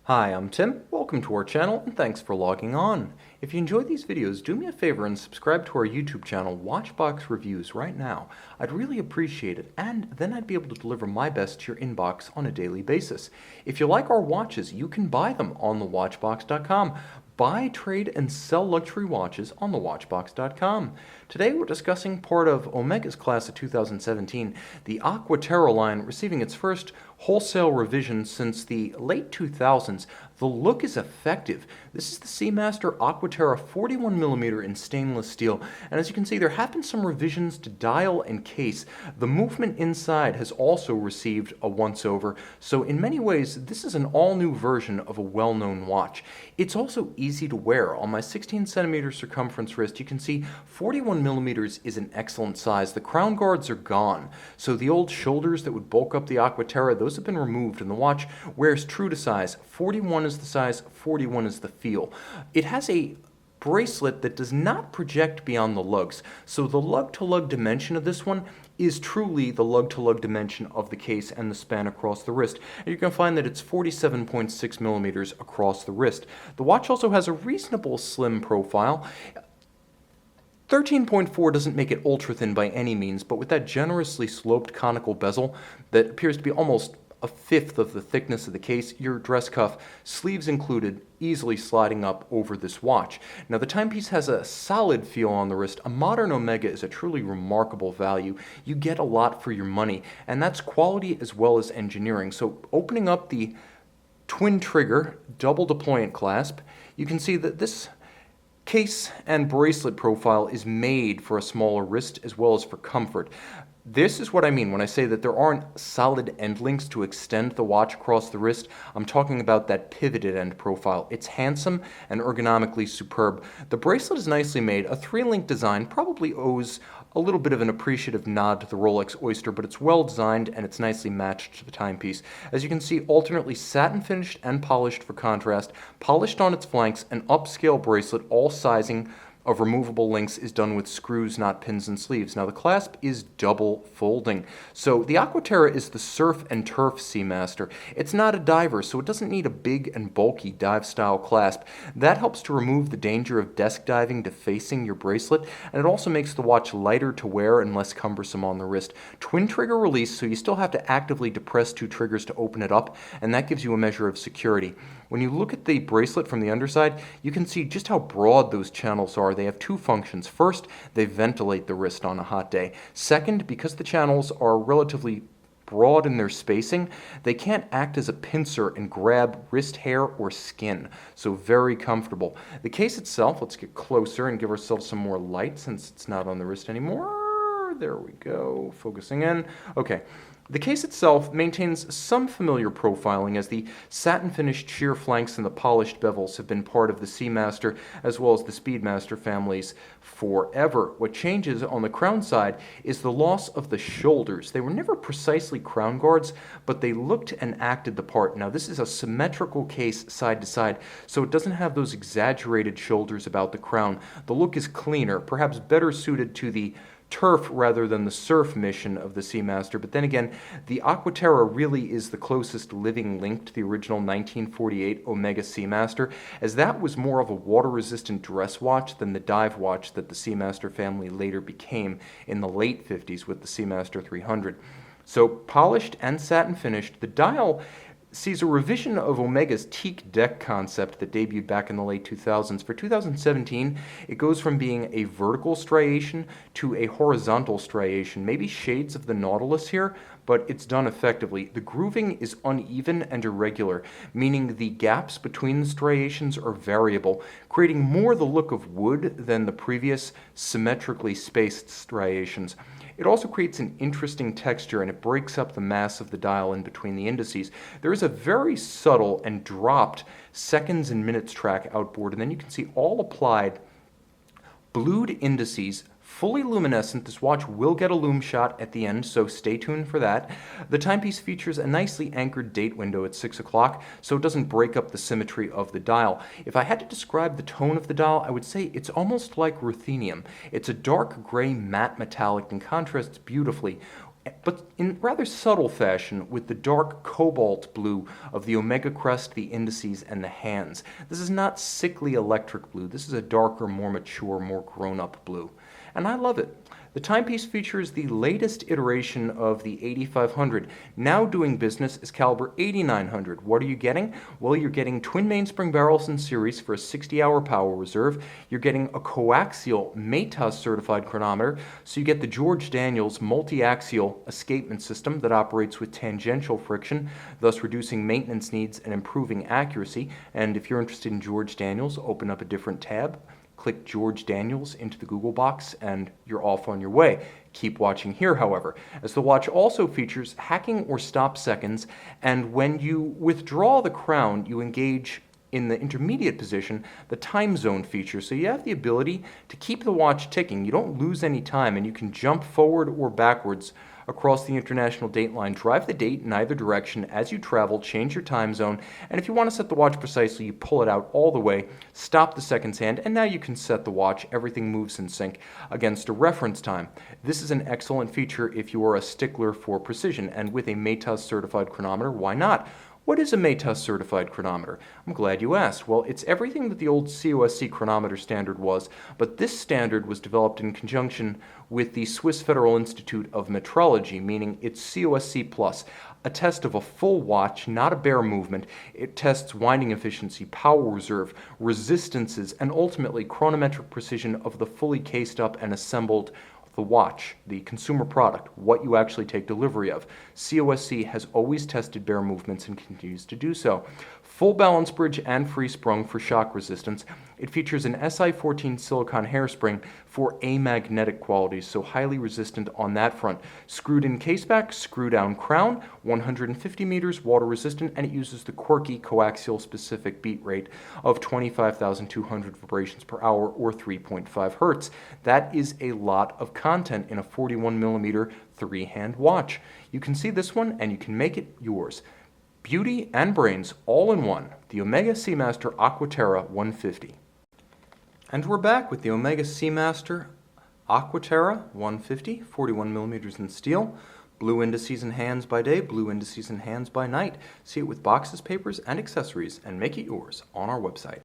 Hi, I'm Tim. Welcome to our channel and thanks for logging on. If you enjoy these videos, do me a favor and subscribe to our YouTube channel, Watchbox Reviews, right now. I'd really appreciate it, and then I'd be able to deliver my best to your inbox on a daily basis. If you like our watches, you can buy them on thewatchbox.com. Buy, trade, and sell luxury watches on thewatchbox.com. Today we're discussing part of Omega's class of 2017, the Aqua Terra line receiving its first wholesale revision since the late 2000s. The look is effective. This is the Seamaster Aqua Terra 41mm in stainless steel, and as you can see there have been some revisions to dial and case. The movement inside has also received a once-over, so in many ways this is an all-new version of a well-known watch. It's also easy to wear. On my 16cm circumference wrist you can see 41mm is an excellent size. The crown guards are gone, so the old shoulders that would bulk up the Aqua Terra, those have been removed, and the watch wears true to size. 41 is the size, 41 is the feel. It has a bracelet that does not project beyond the lugs, so the lug-to-lug dimension of this one is truly the lug-to-lug dimension of the case and the span across the wrist. And you can find that it's 47.6mm across the wrist. The watch also has a reasonable slim profile. 13.4 doesn't make it ultra thin by any means, but with that generously sloped conical bezel that appears to be almost a fifth of the thickness of the case, your dress cuff, sleeves included, easily sliding up over this watch. Now the timepiece has a solid feel on the wrist. A modern Omega is a truly remarkable value. You get a lot for your money, and that's quality as well as engineering. So opening up the twin trigger double deployant clasp, you can see that this case and bracelet profile is made for a smaller wrist as well as for comfort. This is what I mean when I say that there aren't solid end links to extend the watch across the wrist. I'm talking about that pivoted end profile. It's handsome and ergonomically superb. The bracelet is nicely made. A 3-link design probably owes a little bit of an appreciative nod to the Rolex Oyster, but it's well designed and it's nicely matched to the timepiece. As you can see, alternately satin finished and polished for contrast, polished on its flanks, an upscale bracelet, all sizing of removable links is done with screws, not pins and sleeves. Now the clasp is double folding. So the Aqua Terra is the surf and turf Seamaster. It's not a diver, so it doesn't need a big and bulky dive style clasp. That helps to remove the danger of desk diving defacing your bracelet, and it also makes the watch lighter to wear and less cumbersome on the wrist. Twin trigger release, so you still have to actively depress 2 triggers to open it up, and that gives you a measure of security. When you look at the bracelet from the underside, you can see just how broad those channels are. They have 2 functions. First, they ventilate the wrist on a hot day. Second, because the channels are relatively broad in their spacing, they can't act as a pincer and grab wrist hair or skin, so very comfortable. The case itself, let's get closer and give ourselves some more light since it's not on the wrist anymore. There we go, focusing in. Okay. The case itself maintains some familiar profiling, as the satin-finished sheer flanks and the polished bevels have been part of the Seamaster as well as the Speedmaster families forever. What changes on the crown side is the loss of the shoulders. They were never precisely crown guards, but they looked and acted the part. Now this is a symmetrical case side to side, so it doesn't have those exaggerated shoulders about the crown. The look is cleaner, perhaps better suited to the turf rather than the surf mission of the Seamaster, but then again, the Aqua Terra really is the closest living link to the original 1948 Omega Seamaster, as that was more of a water-resistant dress watch than the dive watch that the Seamaster family later became in the late 50s with the Seamaster 300. So polished and satin finished, the dial sees a revision of Omega's teak deck concept that debuted back in the late 2000s. For 2017, it goes from being a vertical striation to a horizontal striation, maybe shades of the Nautilus here, but it's done effectively. The grooving is uneven and irregular, meaning the gaps between the striations are variable, creating more the look of wood than the previous symmetrically spaced striations. It also creates an interesting texture, and it breaks up the mass of the dial in between the indices. There is a very subtle and dropped seconds and minutes track outboard, and then you can see all applied blued indices, fully luminescent. This watch will get a lume shot at the end, so stay tuned for that. The timepiece features a nicely anchored date window at 6 o'clock, so it doesn't break up the symmetry of the dial. If I had to describe the tone of the dial, I would say it's almost like ruthenium. It's a dark gray matte metallic and contrasts beautifully but in rather subtle fashion with the dark cobalt blue of the Omega crest, the indices, and the hands. This is not sickly electric blue. This is a darker, more mature, more grown-up blue. And I love it. The timepiece features the latest iteration of the 8500, now doing business as caliber 8900. What are you getting? Well, you're getting twin mainspring barrels in series for a 60-hour power reserve. You're getting a coaxial METAS certified chronometer, so you get the George Daniels multi-axial escapement system that operates with tangential friction, thus reducing maintenance needs and improving accuracy. And if you're interested in George Daniels, open up a different tab. Click George Daniels into the Google box and you're off on your way. Keep watching here, however, as the watch also features hacking or stop seconds, and when you withdraw the crown, you engage in the intermediate position, the time zone feature. So you have the ability to keep the watch ticking. You don't lose any time, and you can jump forward or backwards across the international date line. Drive the date in either direction as you travel, change your time zone, and if you want to set the watch precisely, you pull it out all the way, stop the seconds hand, and now you can set the watch. Everything moves in sync against a reference time. This is an excellent feature if you are a stickler for precision, and with a METAS certified chronometer, why not? What is a METAS certified chronometer? I'm glad you asked. Well, it's everything that the old COSC chronometer standard was, but this standard was developed in conjunction with the Swiss Federal Institute of Metrology, meaning it's COSC Plus, a test of a full watch, not a bare movement. It tests winding efficiency, power reserve, resistances, and ultimately chronometric precision of the fully cased up and assembled the watch, the consumer product, what you actually take delivery of. COSC has always tested bare movements and continues to do so. Full balance bridge and free sprung for shock resistance. It features an Si-14 silicone hairspring for amagnetic qualities, so highly resistant on that front. Screwed in caseback, screw down crown, 150 meters, water resistant, and it uses the quirky coaxial specific beat rate of 25,200 vibrations per hour or 3.5 hertz. That is a lot of content in a 41 millimeter three-hand watch. You can see this one and you can make it yours. Beauty and brains all in one. The Omega Seamaster Aqua Terra 150. And we're back with the Omega Seamaster Aqua Terra 150, 41 millimeters in steel. Blue indices and hands by day, blue indices and hands by night. See it with boxes, papers, and accessories, and make it yours on our website.